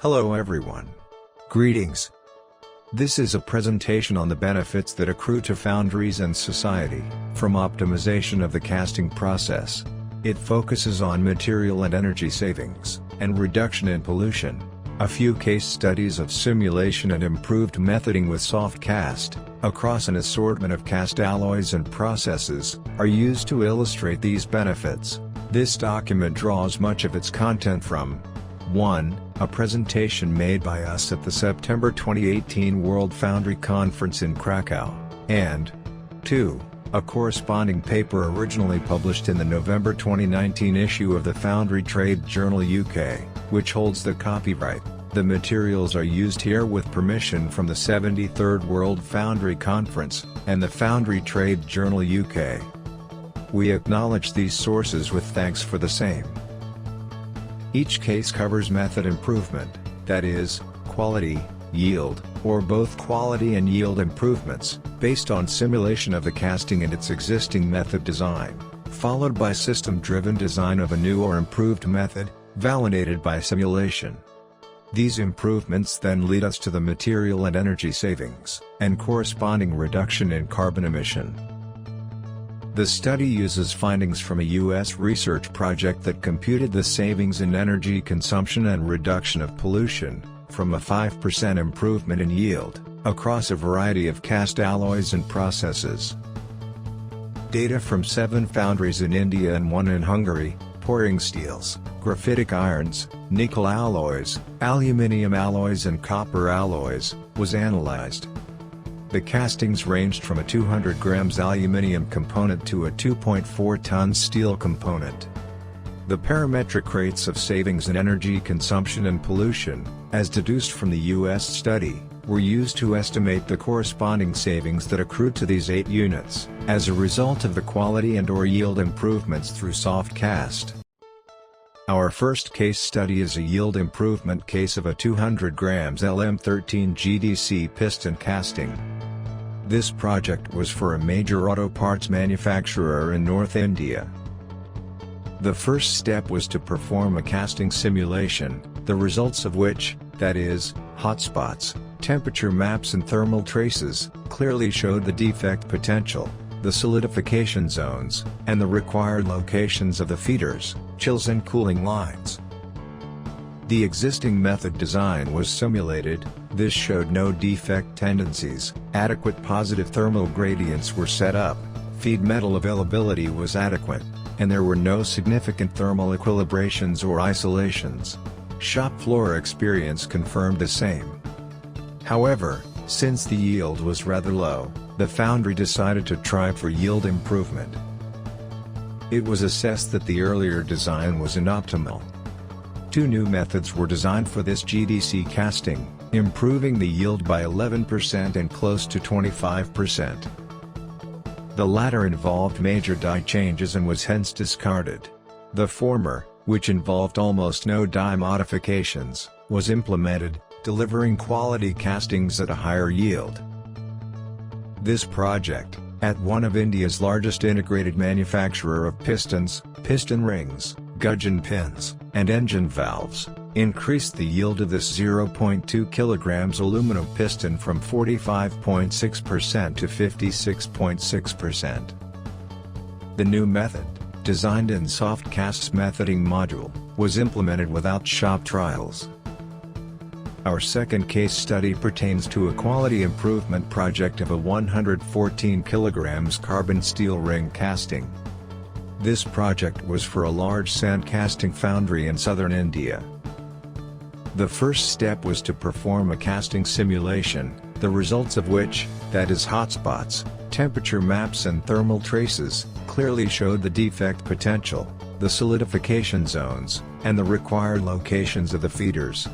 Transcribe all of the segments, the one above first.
Hello everyone. Greetings. This is a presentation on the benefits that accrue to foundries and society, from optimization of the casting process. It focuses on material and energy savings, and reduction in pollution. A few case studies of simulation and improved methoding with soft cast, across an assortment of cast alloys and processes, are used to illustrate these benefits. This document draws much of its content from 1. A presentation made by us at the September 2018 World Foundry Conference in Krakow, and 2. A corresponding paper originally published in the November 2019 issue of the Foundry Trade Journal UK, which holds the copyright. The materials are used here with permission from the 73rd World Foundry Conference, and the Foundry Trade Journal UK. We acknowledge these sources with thanks for the same. Each case covers method improvement, that is, quality, yield, or both quality and yield improvements, based on simulation of the casting and its existing method design, followed by system-driven design of a new or improved method, validated by simulation. These improvements then lead us to the material and energy savings, and corresponding reduction in carbon emission. The study uses findings from a U.S. research project that computed the savings in energy consumption and reduction of pollution, from a 5% improvement in yield, across a variety of cast alloys and processes. Data from 7 foundries in India and 1 in Hungary, pouring steels, graphitic irons, nickel alloys, aluminium alloys and copper alloys, was analyzed. The castings ranged from a 200 grams aluminium component to a 2.4 ton steel component. The parametric rates of savings in energy consumption and pollution, as deduced from the U.S. study, were used to estimate the corresponding savings that accrued to these 8 units, as a result of the quality and/or yield improvements through soft cast. Our first case study is a yield improvement case of a 200 grams LM13 GDC piston casting. This project was for a major auto parts manufacturer in North India. The first step was to perform a casting simulation, the results of which, that is, hotspots, temperature maps and thermal traces, clearly showed the defect potential, the solidification zones, and the required locations of the feeders, chills and cooling lines. The existing method design was simulated. This showed no defect tendencies, adequate positive thermal gradients were set up, feed metal availability was adequate, and there were no significant thermal equilibrations or isolations. Shop floor experience confirmed the same. However, since the yield was rather low, the foundry decided to try for yield improvement. It was assessed that the earlier design was inoptimal. 2 new methods were designed for this GDC casting, improving the yield by 11% and close to 25%. The latter involved major die changes and was hence discarded. The former, which involved almost no die modifications, was implemented, delivering quality castings at a higher yield. This project, at one of India's largest integrated manufacturer of pistons, piston rings, gudgeon pins, and engine valves, increased the yield of this 0.2 kg aluminum piston from 45.6% to 56.6%. The new method, designed in soft casts methoding module, was implemented without shop trials. Our second case study pertains to a quality improvement project of a 114 kg carbon steel ring casting. This project was for a large sand casting foundry in southern India. The first step was to perform a casting simulation, the results of which, that is hotspots, temperature maps and thermal traces, clearly showed the defect potential, the solidification zones, and the required locations of the feeders.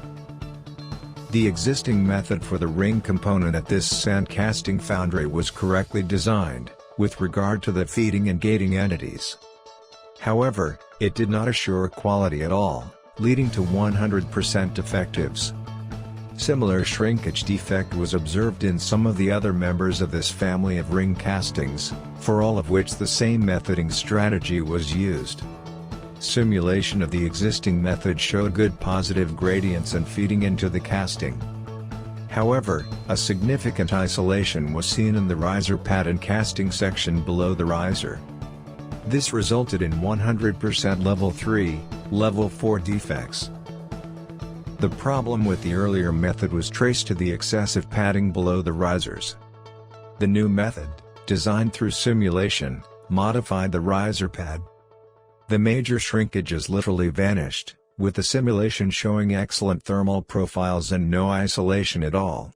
The existing method for the ring component at this sand casting foundry was correctly designed, with regard to the feeding and gating entities. However, it did not assure quality at all, leading to 100% defectives. Similar shrinkage defect was observed in some of the other members of this family of ring castings, for all of which the same methoding strategy was used. simulation of the existing method showed good positive gradients and feeding into the casting. However, a significant isolation was seen in the riser pad and casting section below the riser. This resulted in 100% level 3, level 4 defects. The problem with the earlier method was traced to the excessive padding below the risers. The new method, designed through simulation, modified the riser pad. The major shrinkages literally vanished, with the simulation showing excellent thermal profiles and no isolation at all.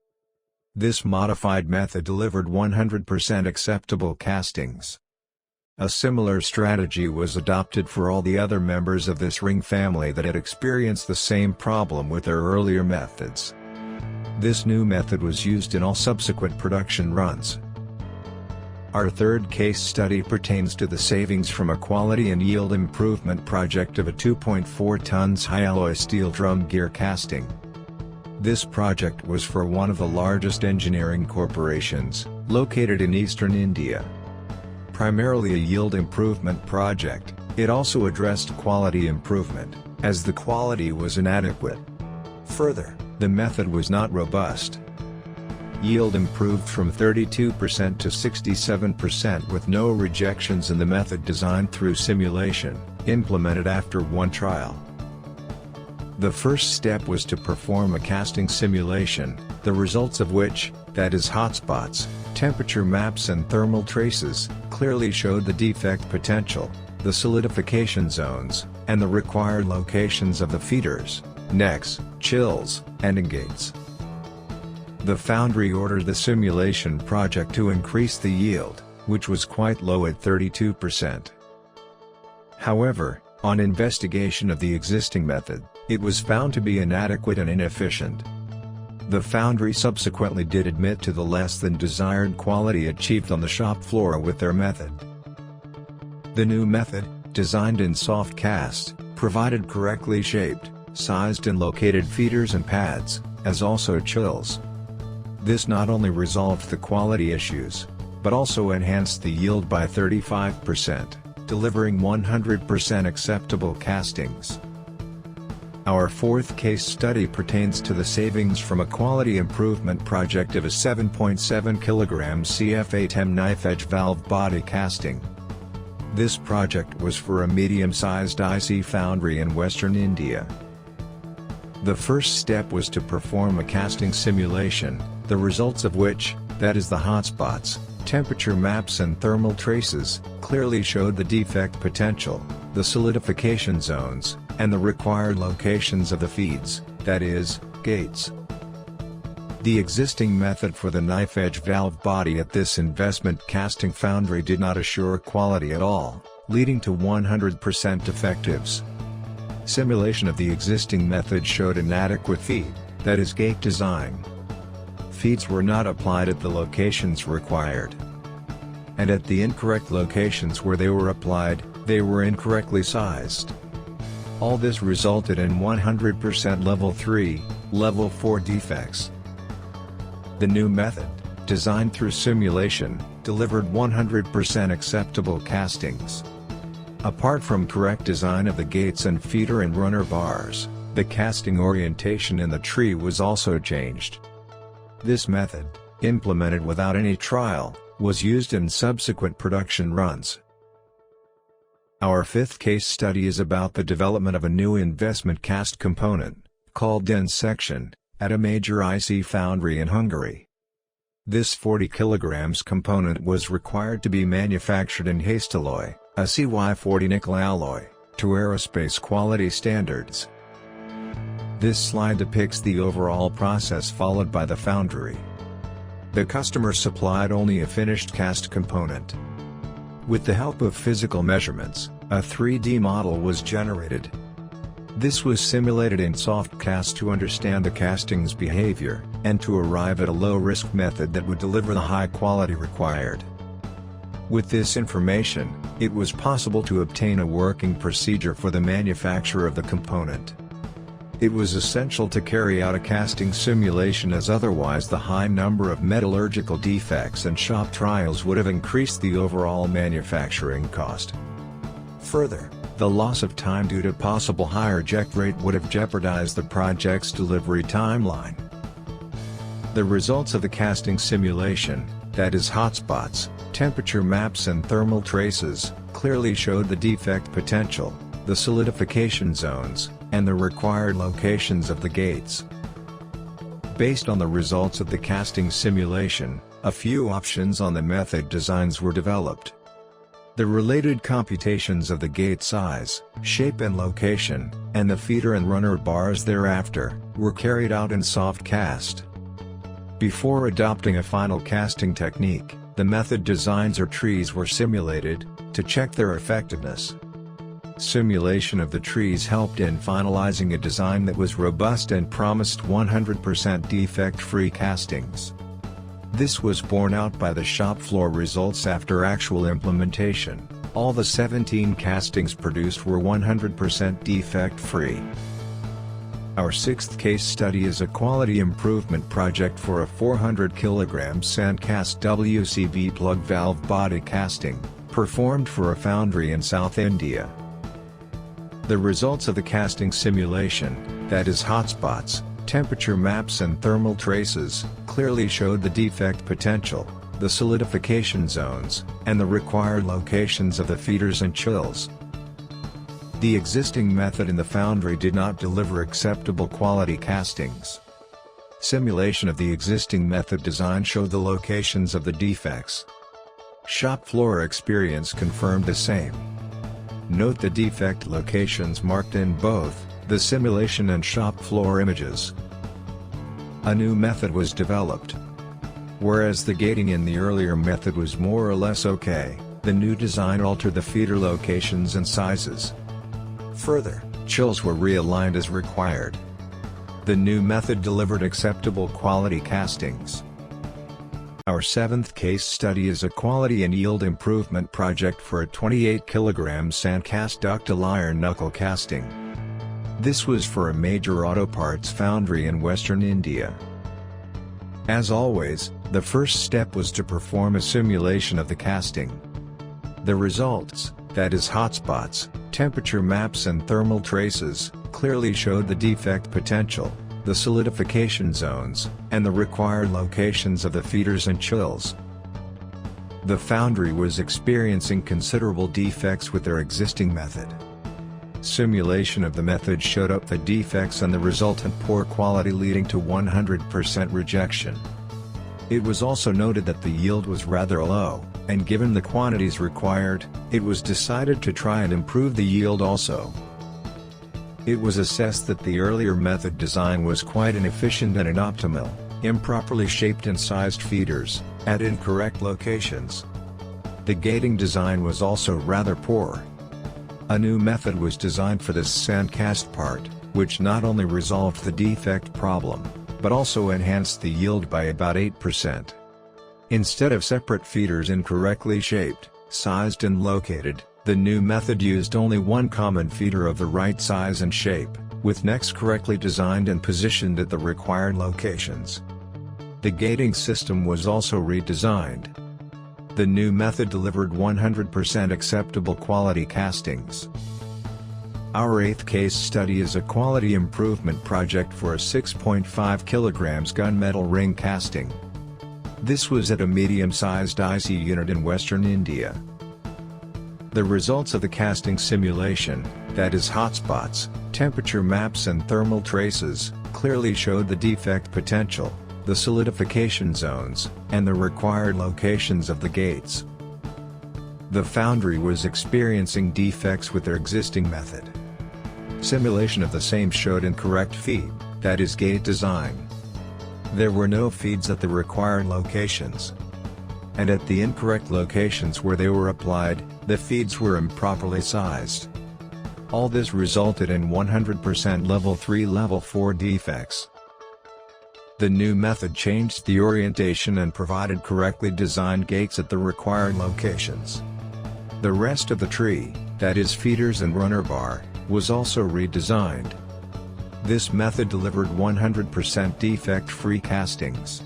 This modified method delivered 100% acceptable castings. A similar strategy was adopted for all the other members of this ring family that had experienced the same problem with their earlier methods. This new method was used in all subsequent production runs. Our third case study pertains to the savings from a quality and yield improvement project of a 2.4 tons high-alloy steel drum gear casting. This project was for one of the largest engineering corporations, located in eastern India. Primarily a yield improvement project, it also addressed quality improvement, as the quality was inadequate. Further, the method was not robust. Yield improved from 32% to 67% with no rejections in the method designed through simulation, implemented after one trial. The first step was to perform a casting simulation, the results of which, that is hotspots, temperature maps and thermal traces, clearly showed the defect potential, the solidification zones, and the required locations of the feeders, necks, chills, and ingates. The foundry ordered the simulation project to increase the yield, which was quite low at 32%. However, on investigation of the existing method, it was found to be inadequate and inefficient. The foundry subsequently did admit to the less than desired quality achieved on the shop floor with their method. The new method, designed in soft cast, provided correctly shaped, sized and located feeders and pads, as also chills. This not only resolved the quality issues, but also enhanced the yield by 35%, delivering 100% acceptable castings. Our fourth case study pertains to the savings from a quality improvement project of a 7.7 kg CF8M knife edge valve body casting. This project was for a medium-sized IC foundry in western India. The first step was to perform a casting simulation, the results of which, that is the hotspots, temperature maps and thermal traces, clearly showed the defect potential, the solidification zones, and the required locations of the feeds, that is, gates. The existing method for the knife edge valve body at this investment casting foundry did not assure quality at all, leading to 100% defectives. Simulation of the existing method showed inadequate feed, that is gate design. Feeds were not applied at the locations required. And at the incorrect locations where they were applied, they were incorrectly sized. All this resulted in 100% level 3, level 4 defects. The new method, designed through simulation, delivered 100% acceptable castings. Apart from correct design of the gates and feeder and runner bars, the casting orientation in the tree was also changed. This method, implemented without any trial, was used in subsequent production runs. Our fifth case study is about the development of a new investment cast component, called dense section, at a major IC foundry in Hungary. This 40 kg component was required to be manufactured in Hastelloy, a CY40 nickel alloy, to aerospace quality standards. This slide depicts the overall process followed by the foundry. The customer supplied only a finished cast component. With the help of physical measurements, a 3D model was generated. This was simulated in soft cast to understand the casting's behavior, and to arrive at a low-risk method that would deliver the high quality required. With this information, it was possible to obtain a working procedure for the manufacture of the component. It was essential to carry out a casting simulation, as otherwise the high number of metallurgical defects and shop trials would have increased the overall manufacturing cost. Further, The loss of time due to possible high reject rate would have jeopardized the project's delivery timeline. The results of the casting simulation, that is hotspots, temperature maps and thermal traces, clearly showed the defect potential, the solidification zones, and the required locations of the gates. Based on the results of the casting simulation, a few options on the method designs were developed. The related computations of the gate size, shape and location, and the feeder and runner bars thereafter, were carried out in soft cast. Before adopting a final casting technique, the method designs or trees were simulated, to check their effectiveness. Simulation of the trees helped in finalizing a design that was robust and promised 100% defect-free castings. This was borne out by the shop floor results after actual implementation. All the 17 castings produced were 100% defect-free. Our sixth case study is a quality improvement project for a 400 kg Sandcast WCV plug valve body casting, performed for a foundry in South India. The results of the casting simulation, that is hotspots, temperature maps and thermal traces, clearly showed the defect potential, the solidification zones, and the required locations of the feeders and chills. The existing method in the foundry did not deliver acceptable quality castings. Simulation of the existing method design showed the locations of the defects. Shop floor experience confirmed the same. Note the defect locations marked in both the simulation and shop floor images. A new method was developed. Whereas the gating in the earlier method was more or less okay, the new design altered the feeder locations and sizes. Further, chills were realigned as required. The new method delivered acceptable quality castings. Our seventh case study is a quality and yield improvement project for a 28 kg Sandcast ductile iron knuckle casting. This was for a major auto parts foundry in Western India. As always, the first step was to perform a simulation of the casting. The results, that is hotspots, temperature maps and thermal traces, clearly showed the defect potential, the solidification zones, and the required locations of the feeders and chills. The foundry was experiencing considerable defects with their existing method. Simulation of the method showed up the defects and the resultant poor quality, leading to 100% rejection. It was also noted that the yield was rather low, and given the quantities required, it was decided to try and improve the yield also. It was assessed that the earlier method design was quite inefficient and inoptimal, improperly shaped and sized feeders, at incorrect locations. The gating design was also rather poor. A new method was designed for this Sandcast part, which not only resolved the defect problem, but also enhanced the yield by about 8%. Instead of separate feeders incorrectly shaped, sized and located, the new method used only one common feeder of the right size and shape, with necks correctly designed and positioned at the required locations. The gating system was also redesigned. The new method delivered 100% acceptable quality castings. Our eighth case study is a quality improvement project for a 6.5 kg gunmetal ring casting. This was at a medium-sized IC unit in Western India. The results of the casting simulation, that is hotspots, temperature maps and thermal traces, clearly showed the defect potential, the solidification zones, and the required locations of the gates. The foundry was experiencing defects with their existing method. Simulation of the same showed incorrect feed, that is gate design. There were no feeds at the required locations. And at the incorrect locations where they were applied, the feeds were improperly sized. All this resulted in 100% level 3 level 4 defects. The new method changed the orientation and provided correctly designed gates at the required locations. The rest of the tree, that is feeders and runner bar, was also redesigned. This method delivered 100% defect-free castings.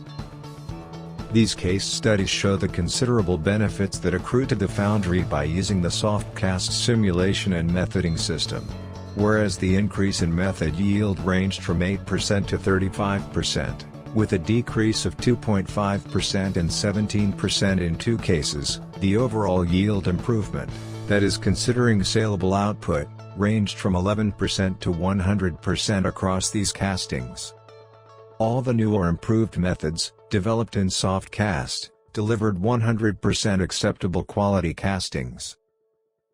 These case studies show the considerable benefits that accrue to the foundry by using the soft cast simulation and methoding system. Whereas the increase in method yield ranged from 8% to 35%, with a decrease of 2.5% and 17% in two cases, the overall yield improvement, that is considering saleable output, ranged from 11% to 100% across these castings. All the new or improved methods, developed in soft cast, delivered 100% acceptable quality castings.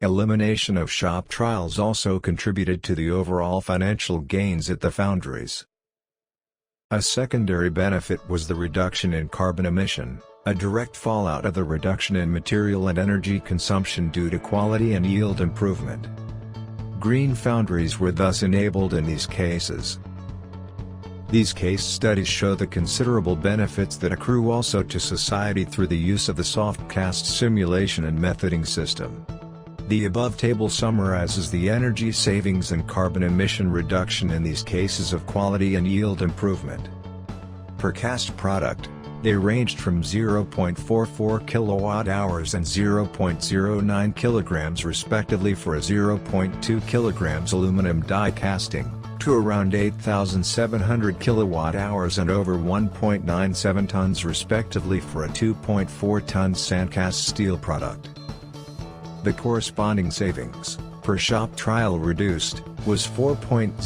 Elimination of shop trials also contributed to the overall financial gains at the foundries. A secondary benefit was the reduction in carbon emission, a direct fallout of the reduction in material and energy consumption due to quality and yield improvement. Green foundries were thus enabled in these cases. These case studies show the considerable benefits that accrue also to society through the use of the soft cast simulation and methoding system. The above table summarizes the energy savings and carbon emission reduction in these cases of quality and yield improvement. Per cast product, they ranged from 0.44 kWh and 0.09 kg respectively for a 0.2 kg aluminum die casting, to around 8,700 kWh and over 1.97 tons respectively for a 2.4 ton sandcast steel product. The corresponding savings, per shop trial reduced, was 4.03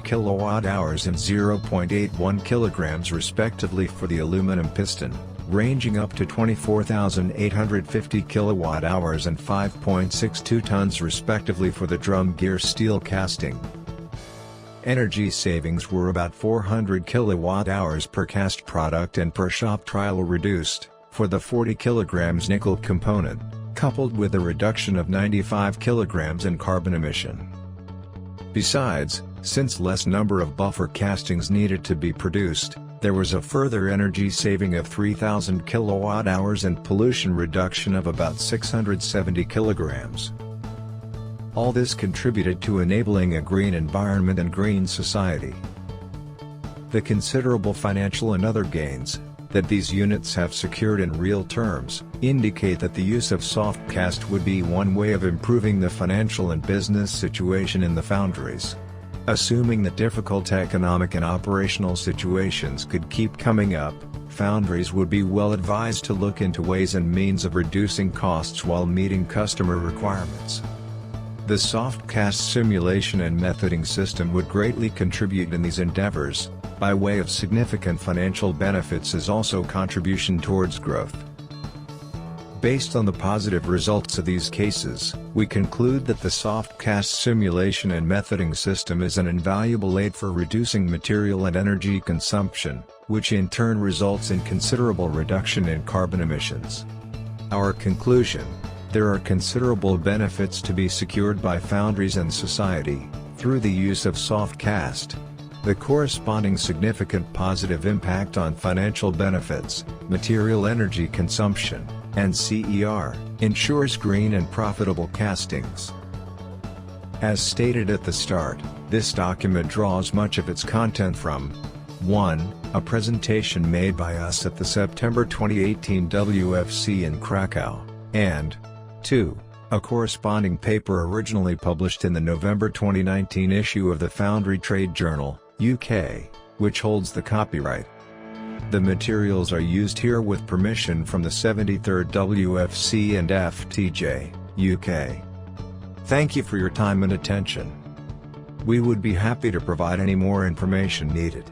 kWh and 0.81 kg respectively for the aluminum piston, ranging up to 24,850 kWh and 5.62 tons respectively for the drum gear steel casting. Energy savings were about 400 kWh per cast product and per shop trial reduced, for the 40 kg nickel component, coupled with a reduction of 95 kg in carbon emission. Besides, since less number of buffer castings needed to be produced, there was a further energy saving of 3,000 kWh and pollution reduction of about 670 kg. All this contributed to enabling a green environment and green society. The considerable financial and other gains that these units have secured in real terms indicate that the use of soft cast would be one way of improving the financial and business situation in the foundries. Assuming that difficult economic and operational situations could keep coming up, foundries would be well advised to look into ways and means of reducing costs while meeting customer requirements. The soft cast simulation and methoding system would greatly contribute in these endeavors, by way of significant financial benefits as also contribution towards growth. Based on the positive results of these cases, we conclude that the soft cast simulation and methoding system is an invaluable aid for reducing material and energy consumption, which in turn results in considerable reduction in carbon emissions. Our conclusion: there are considerable benefits to be secured by foundries and society, through the use of soft cast. The corresponding significant positive impact on financial benefits, material energy consumption, and CER, ensures green and profitable castings. As stated at the start, this document draws much of its content from 1. A presentation made by us at the September 2018 WFC in Krakow, and 2. A corresponding paper originally published in the November 2019 issue of the Foundry Trade Journal, UK, which holds the copyright. The materials are used here with permission from the 73rd WFC and FTJ, UK. Thank you for your time and attention. We would be happy to provide any more information needed.